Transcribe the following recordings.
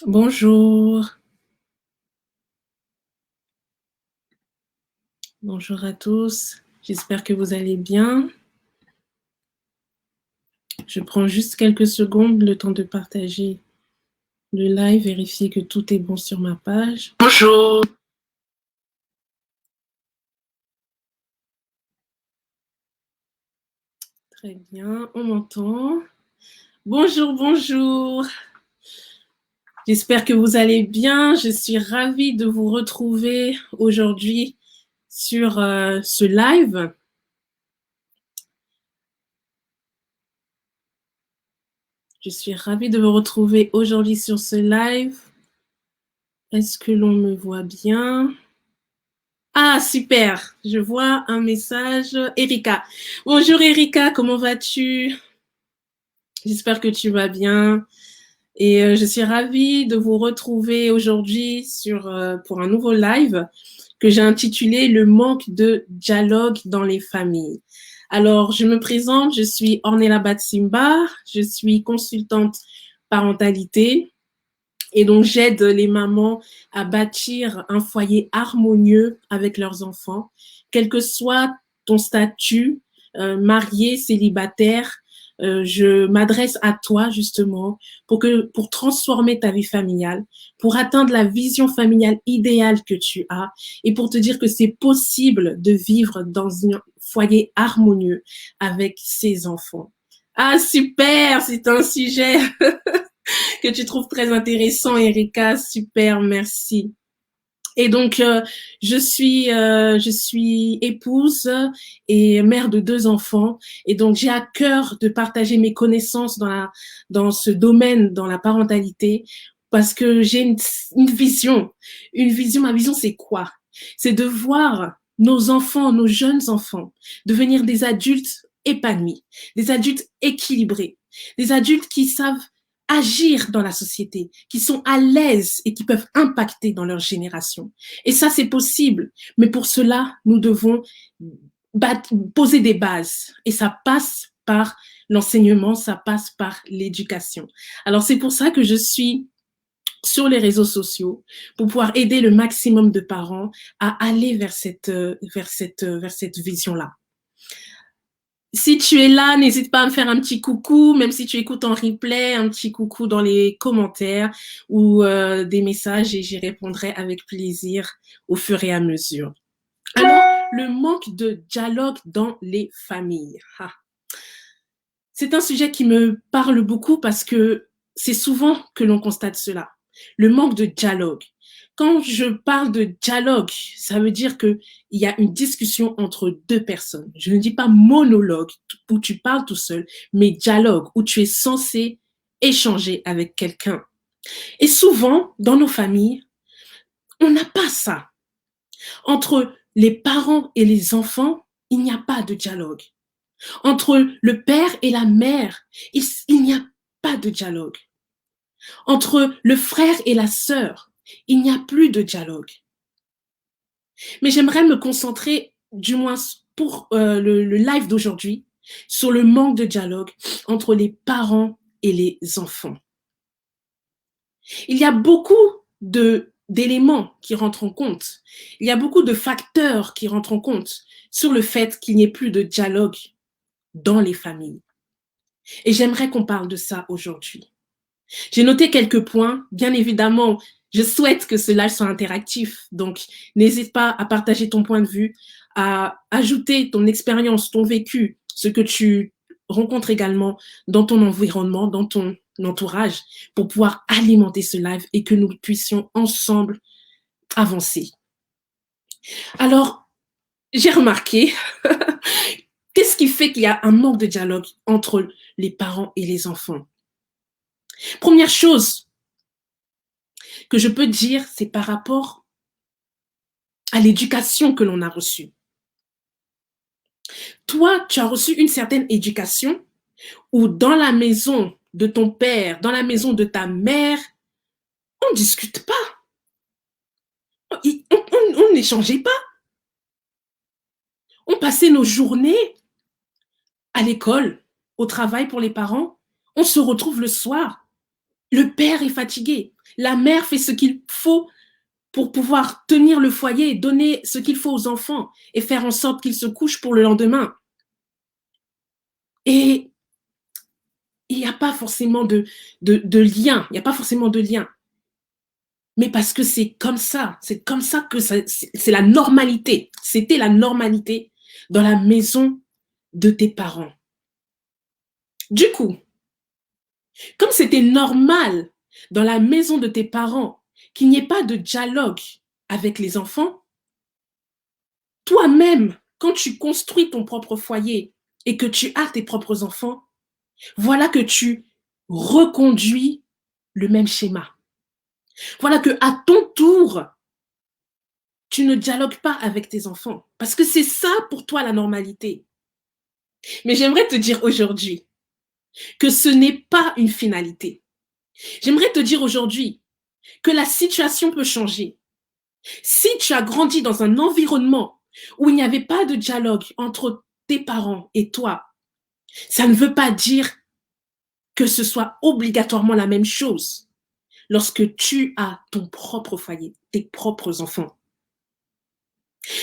Bonjour, bonjour à tous. J'espère que vous allez bien. Je prends juste quelques secondes, le temps de partager le live, vérifier que tout est bon sur ma page. Bonjour. Très bien, on m'entend. Bonjour, bonjour. J'espère que vous allez bien. Je suis ravie de vous retrouver aujourd'hui sur ce live. Je suis ravie de vous retrouver aujourd'hui sur ce live. Est-ce que l'on me voit bien? Ah, super. Je vois un message. Erika. Bonjour Erika, comment vas-tu? J'espère que tu vas bien. Et je suis ravie de vous retrouver aujourd'hui pour un nouveau live que j'ai intitulé Le manque de dialogue dans les familles. Alors, je me présente, je suis Ornella Batsimba, je suis consultante parentalité. Et donc, j'aide les mamans à bâtir un foyer harmonieux avec leurs enfants, quel que soit ton statut, marié, célibataire. Je m'adresse à toi justement pour transformer ta vie familiale, pour atteindre la vision familiale idéale que tu as et pour te dire que c'est possible de vivre dans un foyer harmonieux avec ses enfants. Ah super, c'est un sujet que tu trouves très intéressant, Erika. Super, merci. Et donc, je suis épouse et mère de 2 enfants. Et donc, j'ai à cœur de partager mes connaissances dans ce domaine, dans la parentalité, parce que j'ai une vision. Une vision, ma vision, c'est quoi? C'est de voir nos enfants, nos jeunes enfants, devenir des adultes épanouis, des adultes équilibrés, des adultes qui savent agir dans la société, qui sont à l'aise et qui peuvent impacter dans leur génération. Et ça, c'est possible. Mais pour cela, nous devons poser des bases. Et ça passe par l'enseignement, ça passe par l'éducation. Alors, c'est pour ça que je suis sur les réseaux sociaux pour pouvoir aider le maximum de parents à aller vers cette vision-là. Si tu es là, n'hésite pas à me faire un petit coucou, même si tu écoutes en replay, un petit coucou dans les commentaires ou des messages et j'y répondrai avec plaisir au fur et à mesure. Alors, le manque de dialogue dans les familles. Ah. C'est un sujet qui me parle beaucoup parce que c'est souvent que l'on constate cela. Le manque de dialogue. Quand je parle de dialogue, ça veut dire qu'il y a une discussion entre 2 personnes. Je ne dis pas monologue où tu parles tout seul, mais dialogue où tu es censé échanger avec quelqu'un. Et souvent, dans nos familles, on n'a pas ça. Entre les parents et les enfants, il n'y a pas de dialogue. Entre le père et la mère, il n'y a pas de dialogue. Entre le frère et la sœur, il n'y a plus de dialogue. Mais j'aimerais me concentrer, du moins pour le live d'aujourd'hui, sur le manque de dialogue entre les parents et les enfants. Il y a beaucoup d'éléments qui rentrent en compte. Il y a beaucoup de facteurs qui rentrent en compte sur le fait qu'il n'y ait plus de dialogue dans les familles. Et j'aimerais qu'on parle de ça aujourd'hui. J'ai noté quelques points. Bien évidemment, je souhaite que ce live soit interactif. Donc, n'hésite pas à partager ton point de vue, à ajouter ton expérience, ton vécu, ce que tu rencontres également dans ton environnement, dans ton entourage, pour pouvoir alimenter ce live et que nous puissions ensemble avancer. Alors, j'ai remarqué, qu'est-ce qui fait qu'il y a un manque de dialogue entre les parents et les enfants? Première chose que je peux dire, c'est par rapport à l'éducation que l'on a reçue. Toi, tu as reçu une certaine éducation où dans la maison de ton père, dans la maison de ta mère, on ne discute pas. On n'échangeait pas. On passait nos journées à l'école, au travail pour les parents. On se retrouve le soir. Le père est fatigué. La mère fait ce qu'il faut pour pouvoir tenir le foyer, donner ce qu'il faut aux enfants et faire en sorte qu'ils se couchent pour le lendemain. Et il n'y a pas forcément de lien. Il n'y a pas forcément de lien. Mais parce que c'est comme ça. C'est comme ça que c'est la normalité. C'était la normalité dans la maison de tes parents. Du coup, comme c'était normal dans la maison de tes parents qu'il n'y ait pas de dialogue avec les enfants, toi-même, quand tu construis ton propre foyer et que tu as tes propres enfants, voilà que tu reconduis le même schéma. Voilà que à ton tour, tu ne dialogues pas avec tes enfants parce que c'est ça pour toi la normalité. Mais j'aimerais te dire aujourd'hui que ce n'est pas une finalité. J'aimerais te dire aujourd'hui que la situation peut changer. Si tu as grandi dans un environnement où il n'y avait pas de dialogue entre tes parents et toi, ça ne veut pas dire que ce soit obligatoirement la même chose lorsque tu as ton propre foyer, tes propres enfants.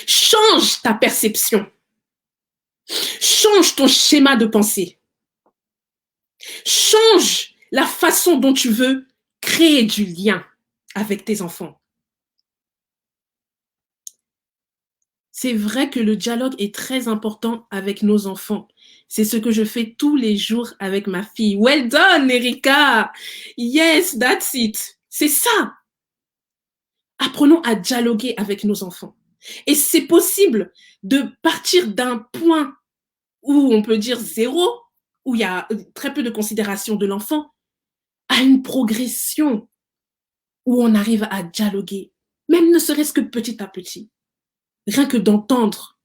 Change ta perception. Change ton schéma de pensée. Change la façon dont tu veux créer du lien avec tes enfants. C'est vrai que le dialogue est très important avec nos enfants. C'est ce que je fais tous les jours avec ma fille. Well done, Erika! Yes, that's it. C'est ça. Apprenons à dialoguer avec nos enfants. Et c'est possible de partir d'un point où on peut dire zéro, où il y a très peu de considération de l'enfant, à une progression où on arrive à dialoguer, même ne serait-ce que petit à petit. Rien que d'entendre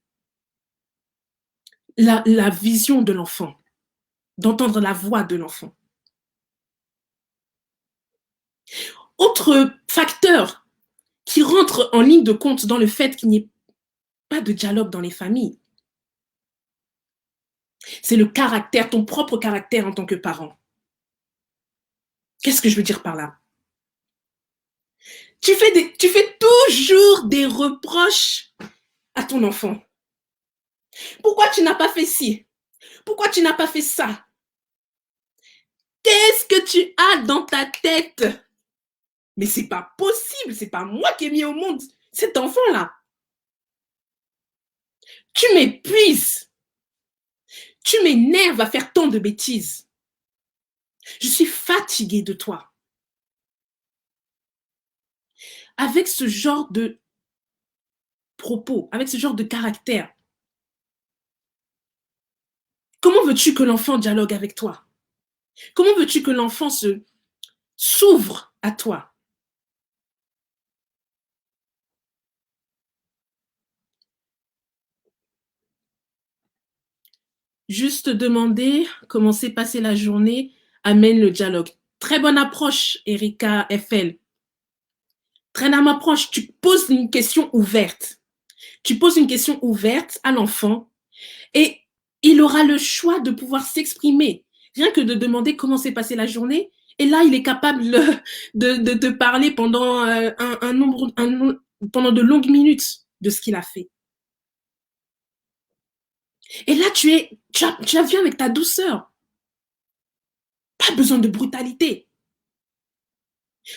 la vision de l'enfant, d'entendre la voix de l'enfant. Autre facteur qui rentre en ligne de compte dans le fait qu'il n'y ait pas de dialogue dans les familles, c'est le caractère, ton propre caractère en tant que parent. Qu'est-ce que je veux dire par là? Tu fais toujours des reproches à ton enfant. Pourquoi tu n'as pas fait ci? Pourquoi tu n'as pas fait ça? Qu'est-ce que tu as dans ta tête? Mais c'est pas possible, c'est pas moi qui ai mis au monde cet enfant-là. Tu m'épuises. Tu m'énerves à faire tant de bêtises. Je suis fatiguée de toi. Avec ce genre de propos, avec ce genre de caractère, comment veux-tu que l'enfant dialogue avec toi? Comment veux-tu que l'enfant s'ouvre à toi? Juste demander comment s'est passée la journée amène le dialogue. Très bonne approche, Erika FL. Très bonne approche. Tu poses une question ouverte. Tu poses une question ouverte à l'enfant et il aura le choix de pouvoir s'exprimer. Rien que de demander comment s'est passée la journée. Et là, il est capable de te parler pendant, pendant de longues minutes de ce qu'il a fait. Et là, tu as vu avec ta douceur. Pas besoin de brutalité.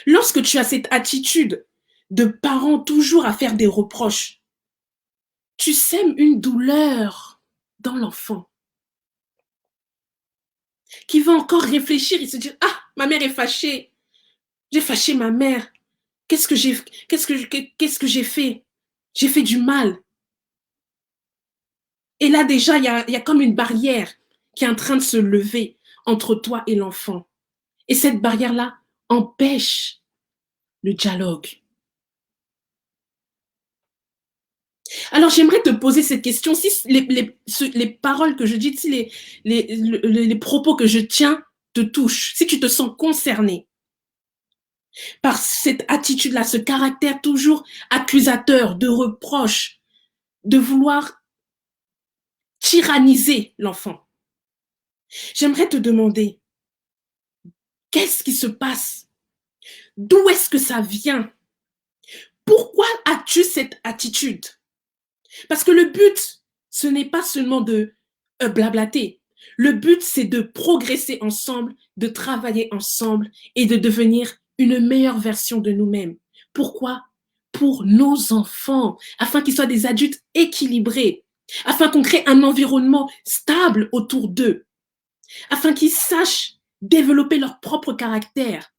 Lorsque tu as cette attitude de parent toujours à faire des reproches, tu sèmes une douleur dans l'enfant qui va encore réfléchir et se dire ah, ma mère est fâchée, j'ai fâché ma mère, qu'est-ce que j'ai fait? J'ai fait du mal. Et là déjà il y a comme une barrière qui est en train de se lever entre toi et l'enfant. Et cette barrière là empêche le dialogue. Alors, j'aimerais te poser cette question. Si les paroles que je dis, si les propos que je tiens te touchent, si tu te sens concerné par cette attitude-là, ce caractère toujours accusateur, de reproche, de vouloir tyranniser l'enfant, j'aimerais te demander, Qu'est-ce qui se passe? D'où est-ce que ça vient? Pourquoi as-tu cette attitude? Parce que le but, ce n'est pas seulement de blablater. Le but, c'est de progresser ensemble, de travailler ensemble et de devenir une meilleure version de nous-mêmes. Pourquoi? Pour nos enfants, afin qu'ils soient des adultes équilibrés, afin qu'on crée un environnement stable autour d'eux, afin qu'ils sachent développer leur propre caractère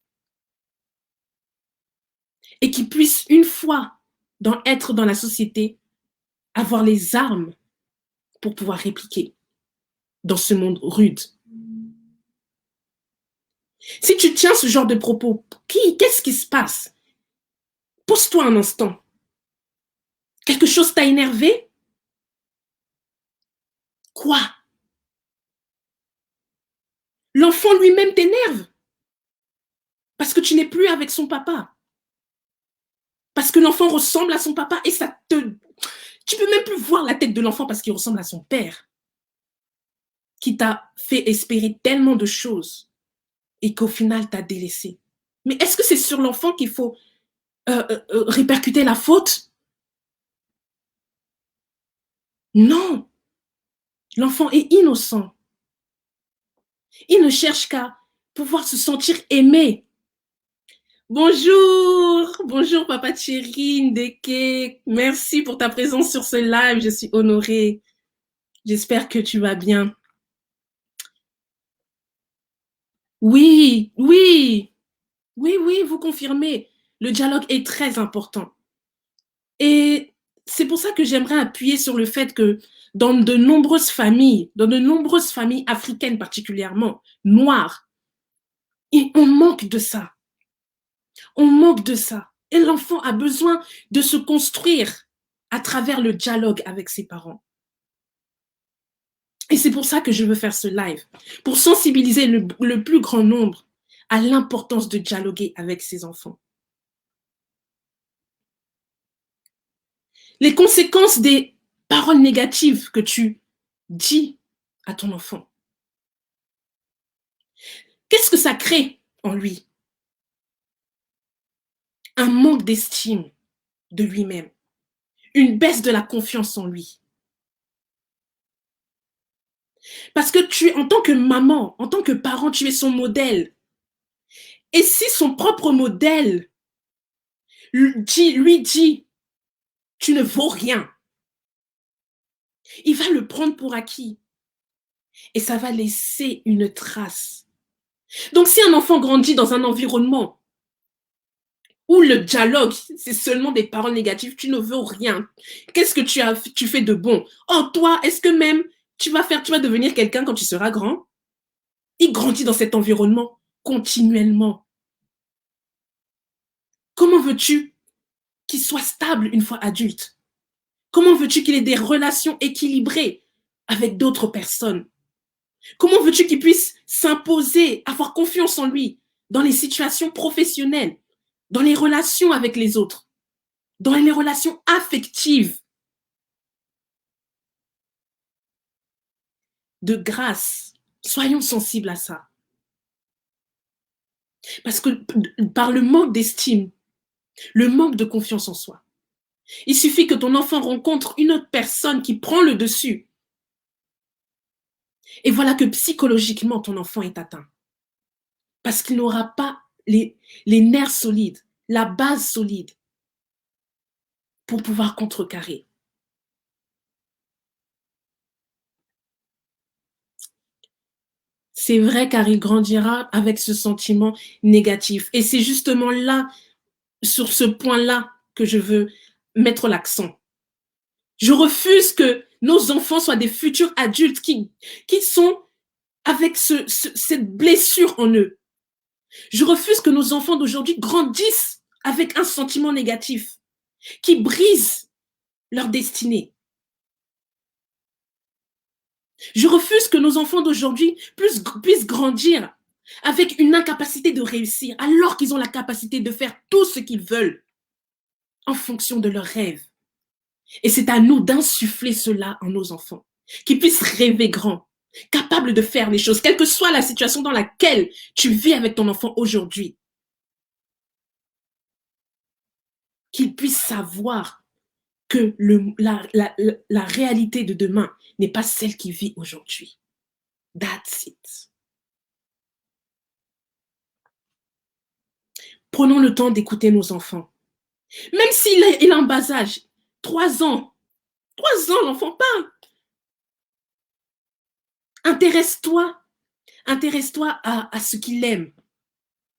et qu'ils puissent, une fois être dans la société, avoir les armes pour pouvoir répliquer dans ce monde rude. Si tu tiens ce genre de propos, qu'est-ce qui se passe? Pose-toi un instant. Quelque chose t'a énervé? Quoi? L'enfant lui-même t'énerve parce que tu n'es plus avec son papa. Parce que l'enfant ressemble à son papa et ça te... Tu peux même plus voir la tête de l'enfant parce qu'il ressemble à son père qui t'a fait espérer tellement de choses et qu'au final t'a délaissé. Mais est-ce que c'est sur l'enfant qu'il faut répercuter la faute? Non. L'enfant est innocent. Il ne cherche qu'à pouvoir se sentir aimé. Bonjour, bonjour Papa Thierry, Ndeke. Merci pour ta présence sur ce live, je suis honorée. J'espère que tu vas bien. Oui, oui, oui, vous confirmez. Le dialogue est très important. Et c'est pour ça que j'aimerais appuyer sur le fait que dans de nombreuses familles africaines particulièrement, noires, on manque de ça. On manque de ça. Et l'enfant a besoin de se construire à travers le dialogue avec ses parents. Et c'est pour ça que je veux faire ce live, pour sensibiliser le plus grand nombre à l'importance de dialoguer avec ses enfants. Les conséquences des paroles négatives que tu dis à ton enfant. Qu'est-ce que ça crée en lui? Un manque d'estime de lui-même, une baisse de la confiance en lui. Parce que tu, en tant que maman, en tant que parent, tu es son modèle. Et si son propre modèle lui dit, tu ne vaux rien, il va le prendre pour acquis. Et ça va laisser une trace. Donc si un enfant grandit dans un environnement où le dialogue, c'est seulement des paroles négatives, tu ne vaux rien. Qu'est-ce que tu fais de bon? Oh, toi, est-ce que même tu vas devenir quelqu'un quand tu seras grand? Il grandit dans cet environnement continuellement. Comment veux-tu qu'il soit stable une fois adulte? Comment veux-tu qu'il ait des relations équilibrées avec d'autres personnes? Comment veux-tu qu'il puisse s'imposer, avoir confiance en lui dans les situations professionnelles, dans les relations avec les autres, dans les relations affectives? De grâce, soyons sensibles à ça. Parce que par le manque d'estime, le manque de confiance en soi, il suffit que ton enfant rencontre une autre personne qui prend le dessus. Et voilà que psychologiquement, ton enfant est atteint. Parce qu'il n'aura pas les nerfs solides, la base solide pour pouvoir contrecarrer. C'est vrai car il grandira avec ce sentiment négatif. Et c'est justement là, sur ce point-là, que je veux mettre l'accent. Je refuse que nos enfants soient des futurs adultes qui sont avec cette blessure en eux. Je refuse que nos enfants d'aujourd'hui grandissent avec un sentiment négatif qui brise leur destinée. Je refuse que nos enfants d'aujourd'hui puissent grandir avec une incapacité de réussir alors qu'ils ont la capacité de faire tout ce qu'ils veulent en fonction de leurs rêves. Et c'est à nous d'insuffler cela en nos enfants, qu'ils puissent rêver grand, capable de faire les choses, quelle que soit la situation dans laquelle tu vis avec ton enfant aujourd'hui, qu'il puisse savoir que la réalité de demain n'est pas celle qu'il vit aujourd'hui. That's it. Prenons le temps d'écouter nos enfants. Même s'il est en bas âge, 3 ans, 3 ans, l'enfant parle. Intéresse-toi. Intéresse-toi à ce qu'il aime.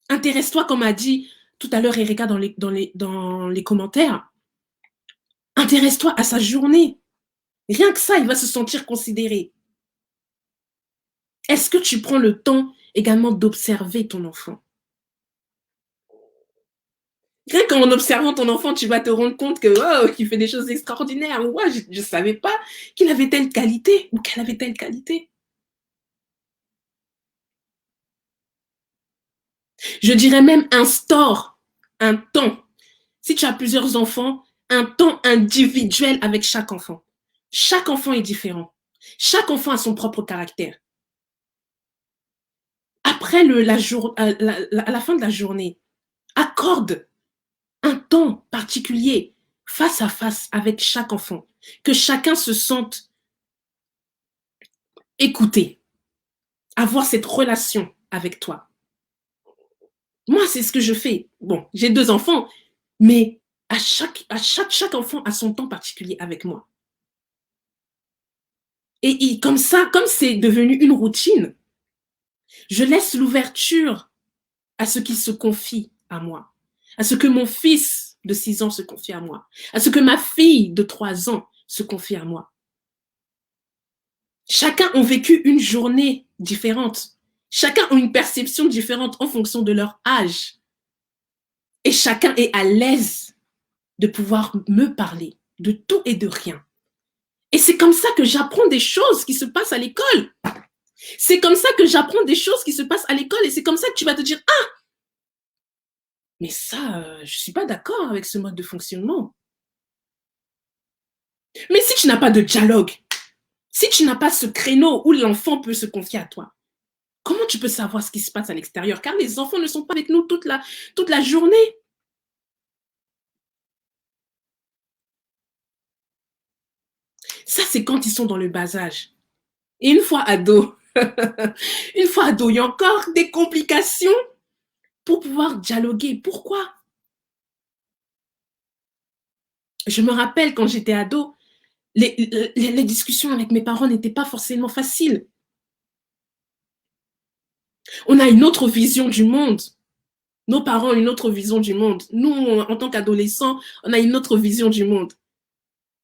Intéresse-toi, comme a dit tout à l'heure Erika dans les commentaires. Intéresse-toi à sa journée. Rien que ça, il va se sentir considéré. Est-ce que tu prends le temps également d'observer ton enfant? Rien qu'en observant ton enfant, tu vas te rendre compte que oh, qu'il fait des choses extraordinaires. Moi, je ne savais pas qu'il avait telle qualité ou qu'elle avait telle qualité. Je dirais même instaure un temps. Si tu as plusieurs enfants, un temps individuel avec chaque enfant. Chaque enfant est différent. Chaque enfant a son propre caractère. Après à la fin de la journée, accorde un temps particulier face à face avec chaque enfant. Que chacun se sente écouté. Avoir cette relation avec toi. Moi, c'est ce que je fais. Bon, j'ai 2 enfants, mais chaque enfant a son temps particulier avec moi. Et comme ça, comme c'est devenu une routine, je laisse l'ouverture à ce qu'il se confie à moi, à ce que mon fils de 6 ans se confie à moi, à ce que ma fille de 3 ans se confie à moi. Chacun a vécu une journée différente. Chacun a une perception différente en fonction de leur âge. Et chacun est à l'aise de pouvoir me parler de tout et de rien. Et c'est comme ça que j'apprends des choses qui se passent à l'école. C'est comme ça que j'apprends des choses qui se passent à l'école et c'est comme ça que tu vas te dire, ah, mais ça, je ne suis pas d'accord avec ce mode de fonctionnement. Mais si tu n'as pas de dialogue, si tu n'as pas ce créneau où l'enfant peut se confier à toi, comment tu peux savoir ce qui se passe à l'extérieur? Car les enfants ne sont pas avec nous toute la journée. Ça, c'est quand ils sont dans le bas âge. Et une fois ado, il y a encore des complications pour pouvoir dialoguer. Pourquoi? Je me rappelle quand j'étais ado, les discussions avec mes parents n'étaient pas forcément faciles. On a une autre vision du monde. Nos parents ont une autre vision du monde. Nous, en tant qu'adolescents, on a une autre vision du monde.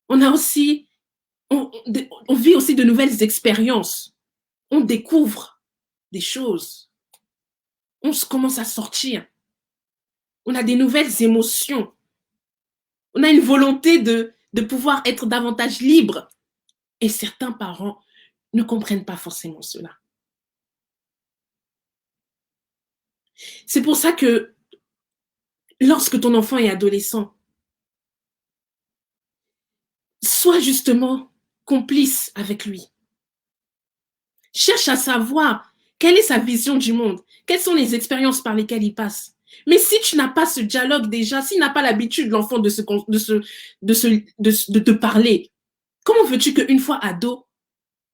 On a aussi, on vit aussi de nouvelles expériences. On découvre des choses. On commence à sortir. On a des nouvelles émotions. On a une volonté de pouvoir être davantage libre. Et certains parents ne comprennent pas forcément cela. C'est pour ça que lorsque ton enfant est adolescent, sois justement complice avec lui. Cherche à savoir quelle est sa vision du monde, quelles sont les expériences par lesquelles il passe. Mais si tu n'as pas ce dialogue déjà, s'il n'a pas l'habitude, l'enfant, de te parler, comment veux-tu qu'une fois ado,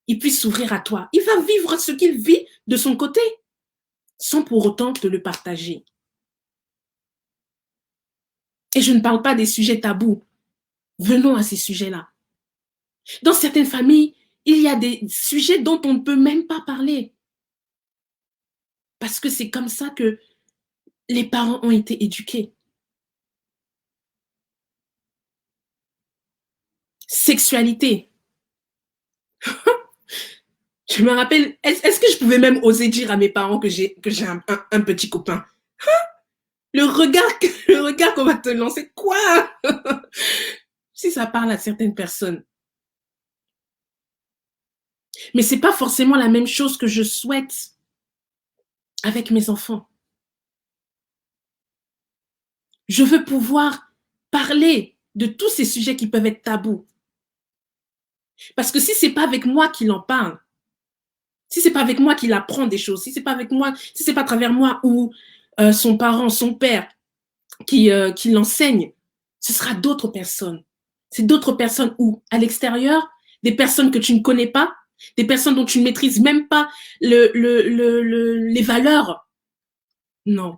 il puisse s'ouvrir à toi? Il va vivre ce qu'il vit de son côté, sans pour autant te le partager. Et je ne parle pas des sujets tabous. Venons à ces sujets-là. Dans certaines familles, il y a des sujets dont on ne peut même pas parler. Parce que c'est comme ça que les parents ont été éduqués. Sexualité. Je me rappelle, est-ce que je pouvais même oser dire à mes parents que j'ai un petit copain? Le regard qu'on va te lancer, quoi? Si ça parle à certaines personnes. Mais c'est pas forcément la même chose que je souhaite avec mes enfants. Je veux pouvoir parler de tous ces sujets qui peuvent être tabous. Parce que si c'est pas avec moi qu'il en parle, Si c'est pas avec moi qu'il apprend des choses, si c'est pas avec moi, si c'est pas à travers moi ou son parent, son père qui l'enseigne, ce sera d'autres personnes. C'est d'autres personnes où, à l'extérieur, des personnes que tu ne connais pas, des personnes dont tu ne maîtrises même pas les valeurs. Non.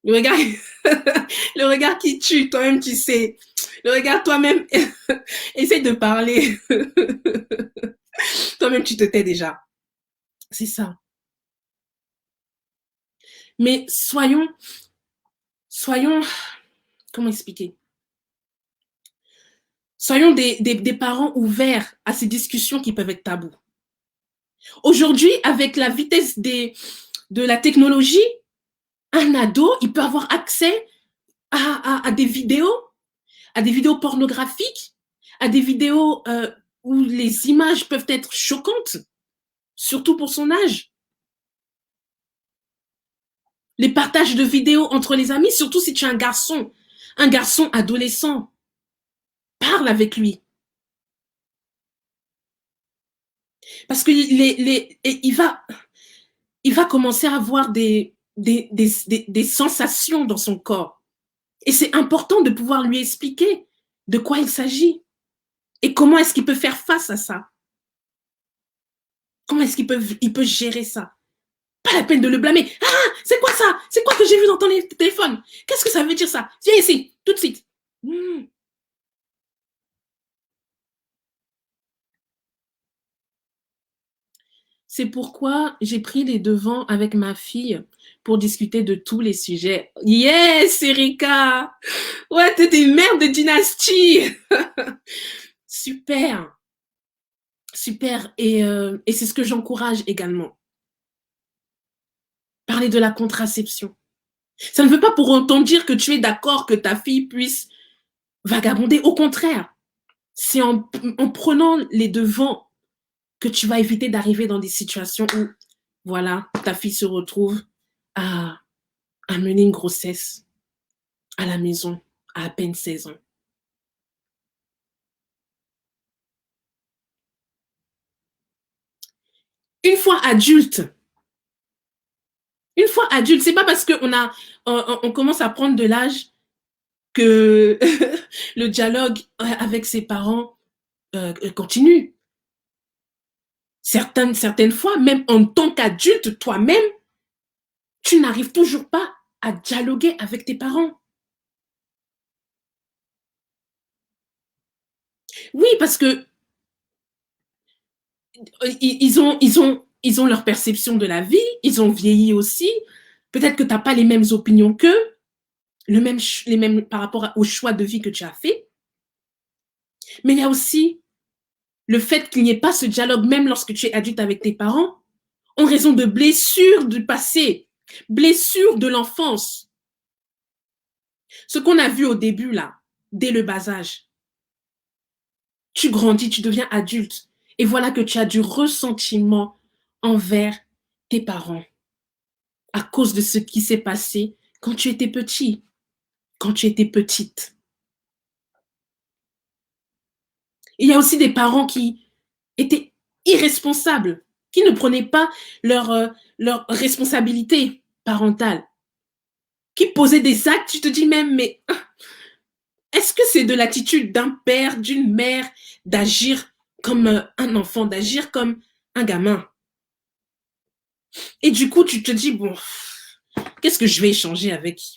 Le regard, le regard qui tue, toi-même, tu sais. Le regard, toi-même, essaye de parler. Toi-même, tu te tais déjà. C'est ça. Mais soyons, comment expliquer? Soyons des parents ouverts à ces discussions qui peuvent être tabous. Aujourd'hui, avec la vitesse de la technologie, un ado, il peut avoir accès à des vidéos pornographiques, à des vidéos où les images peuvent être choquantes, surtout pour son âge. Les partages de vidéos entre les amis, surtout si tu es un garçon adolescent, parle avec lui. Parce qu'il va commencer à avoir des sensations dans son corps. Et c'est important de pouvoir lui expliquer de quoi il s'agit et comment est-ce qu'il peut faire face à ça. Comment est-ce qu'il peut gérer ça? Pas la peine de le blâmer. Ah, c'est quoi ça? C'est quoi que j'ai vu dans ton téléphone? Qu'est-ce que ça veut dire ça? Viens ici, tout de suite. C'est pourquoi j'ai pris les devants avec ma fille pour discuter de tous les sujets. Yes, Erika! Ouais, t'es des mères de dynastie! Super! Super. Et c'est ce que j'encourage également. Parler de la contraception. Ça ne veut pas pour autant dire que tu es d'accord que ta fille puisse vagabonder. Au contraire, c'est en prenant les devants que tu vas éviter d'arriver dans des situations où, voilà, ta fille se retrouve à, à mener une grossesse à la maison à peine 16 ans. Une fois adulte, c'est pas parce on commence à prendre de l'âge que le dialogue avec ses parents continue. Certaines fois, même en tant qu'adulte, toi-même, tu n'arrives toujours pas à dialoguer avec tes parents. Oui, parce que ils ont leur perception de la vie, ils ont vieilli aussi. Peut-être que tu n'as pas les mêmes opinions qu'eux, les mêmes par rapport au choix de vie que tu as fait. Mais il y a aussi le fait qu'il n'y ait pas ce dialogue, même lorsque tu es adulte avec tes parents, en raison de blessures du passé, blessures de l'enfance. Ce qu'on a vu au début, là, dès le bas âge. Tu grandis, tu deviens adulte. Et voilà que tu as du ressentiment envers tes parents à cause de ce qui s'est passé quand tu étais petit, quand tu étais petite. Il y a aussi des parents qui étaient irresponsables, qui ne prenaient pas leur responsabilité parentale, qui posaient des actes, tu te dis même, mais est-ce que c'est de l'attitude d'un père, d'une mère, d'agir comme un enfant, d'agir comme un gamin? Et du coup, tu te dis, bon, qu'est-ce que je vais échanger avec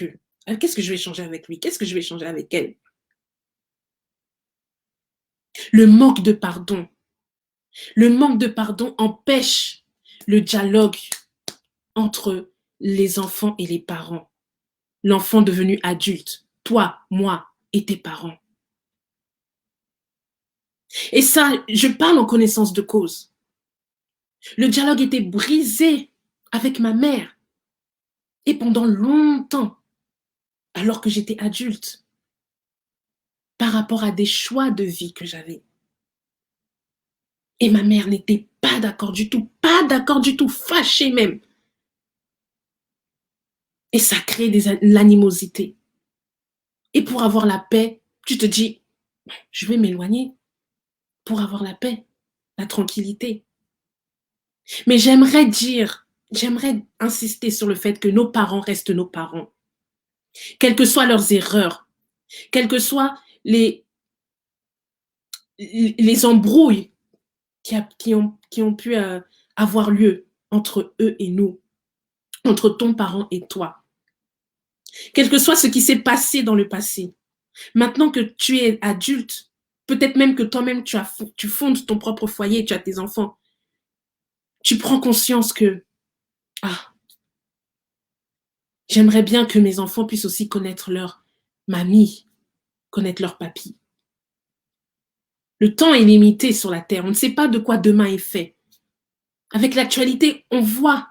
eux? Qu'est-ce que je vais échanger avec lui? Qu'est-ce que je vais échanger avec elle? Le manque de pardon. Le manque de pardon empêche le dialogue entre les enfants et les parents. L'enfant devenu adulte, toi, moi et tes parents. Et ça, je parle en connaissance de cause. Le dialogue était brisé avec ma mère. Et pendant longtemps, alors que j'étais adulte, par rapport à des choix de vie que j'avais. Et ma mère n'était pas d'accord du tout, fâchée même. Et ça crée l'animosité. Et pour avoir la paix, tu te dis, je vais m'éloigner pour avoir la paix, la tranquillité. Mais j'aimerais insister sur le fait que nos parents restent nos parents. Quelles que soient leurs erreurs, quelles que soient les embrouilles qui ont pu avoir lieu entre eux et nous, entre ton parent et toi. Quel que soit ce qui s'est passé dans le passé, maintenant que tu es adulte, peut-être même que toi-même tu fondes ton propre foyer, tu as tes enfants, tu prends conscience que ah, j'aimerais bien que mes enfants puissent aussi connaître leur mamie, connaître leur papy. Le temps est limité sur la Terre. On ne sait pas de quoi demain est fait. Avec l'actualité, on voit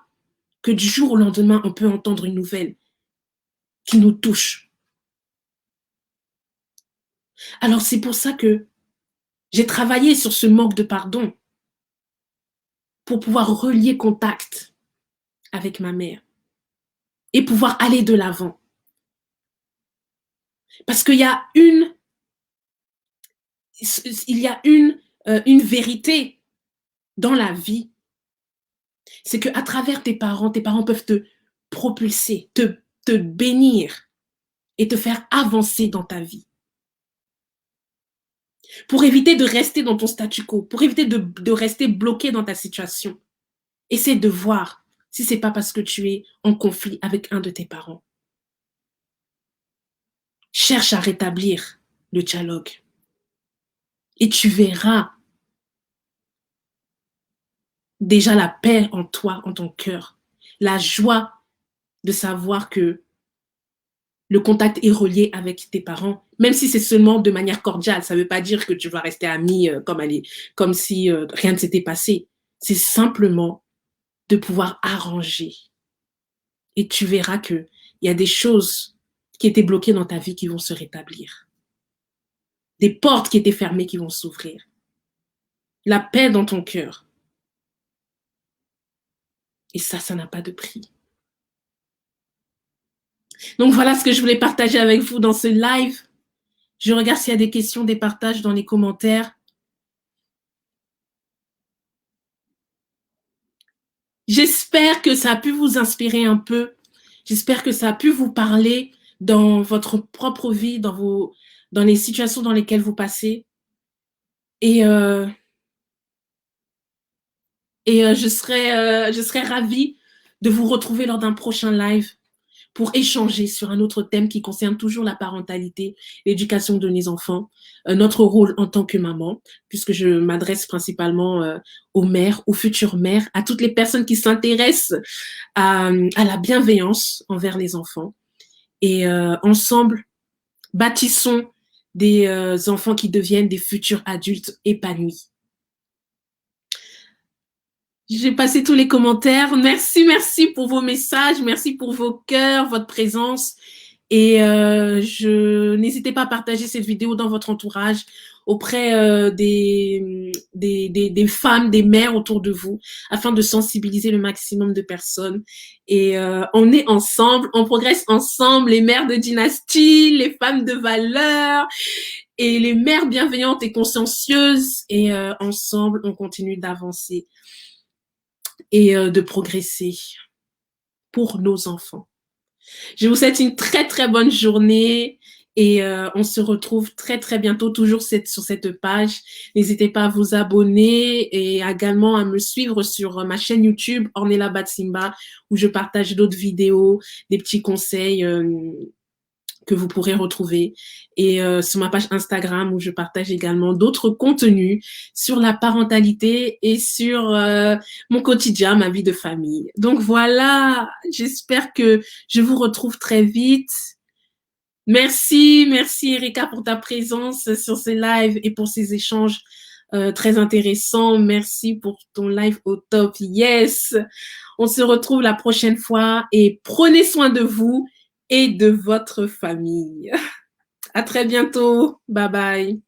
que du jour au lendemain, on peut entendre une nouvelle qui nous touche. Alors c'est pour ça que j'ai travaillé sur ce manque de pardon pour pouvoir relier contact avec ma mère et pouvoir aller de l'avant. Parce qu'il y a une vérité dans la vie, c'est qu'à travers tes parents peuvent te propulser, te bénir et te faire avancer dans ta vie. Pour éviter de rester dans ton statu quo, pour éviter de rester bloqué dans ta situation. Essaie de voir si ce n'est pas parce que tu es en conflit avec un de tes parents. Cherche à rétablir le dialogue. Et tu verras déjà la paix en toi, en ton cœur. La joie de savoir que le contact est relié avec tes parents, même si c'est seulement de manière cordiale. Ça ne veut pas dire que tu vas rester ami comme si rien ne s'était passé. C'est simplement de pouvoir arranger. Et tu verras qu'il y a des choses qui étaient bloquées dans ta vie qui vont se rétablir. Des portes qui étaient fermées qui vont s'ouvrir. La paix dans ton cœur. Et ça n'a pas de prix. Donc voilà ce que je voulais partager avec vous dans ce live. Je regarde s'il y a des questions, des partages dans les commentaires. J'espère que ça a pu vous inspirer un peu. J'espère que ça a pu vous parler dans votre propre vie, dans les situations dans lesquelles vous passez. Et je serais ravie de vous retrouver lors d'un prochain live pour échanger sur un autre thème qui concerne toujours la parentalité, l'éducation de nos enfants, notre rôle en tant que maman, puisque je m'adresse principalement aux mères, aux futures mères, à toutes les personnes qui s'intéressent à la bienveillance envers les enfants. Et ensemble, bâtissons des enfants qui deviennent des futurs adultes épanouis. J'ai passé tous les commentaires. Merci pour vos messages, merci pour vos cœurs, votre présence. Et n'hésitez pas à partager cette vidéo dans votre entourage auprès des femmes, des mères autour de vous, afin de sensibiliser le maximum de personnes. Et on est ensemble, on progresse ensemble, les mères de dynastie, les femmes de valeur et les mères bienveillantes et consciencieuses. Et ensemble, on continue d'avancer et de progresser pour nos enfants. Je vous souhaite une très très bonne journée et on se retrouve très très bientôt toujours sur cette page. N'hésitez pas à vous abonner et également à me suivre sur ma chaîne YouTube Ornella Batsimba où je partage d'autres vidéos, des petits conseils que vous pourrez retrouver et sur ma page Instagram où je partage également d'autres contenus sur la parentalité et sur mon quotidien, ma vie de famille. Donc voilà, j'espère que je vous retrouve très vite. Merci Erika pour ta présence sur ces lives et pour ces échanges très intéressants. Merci pour ton live au top. Yes! On se retrouve la prochaine fois et prenez soin de vous et de votre famille. À très bientôt. Bye bye.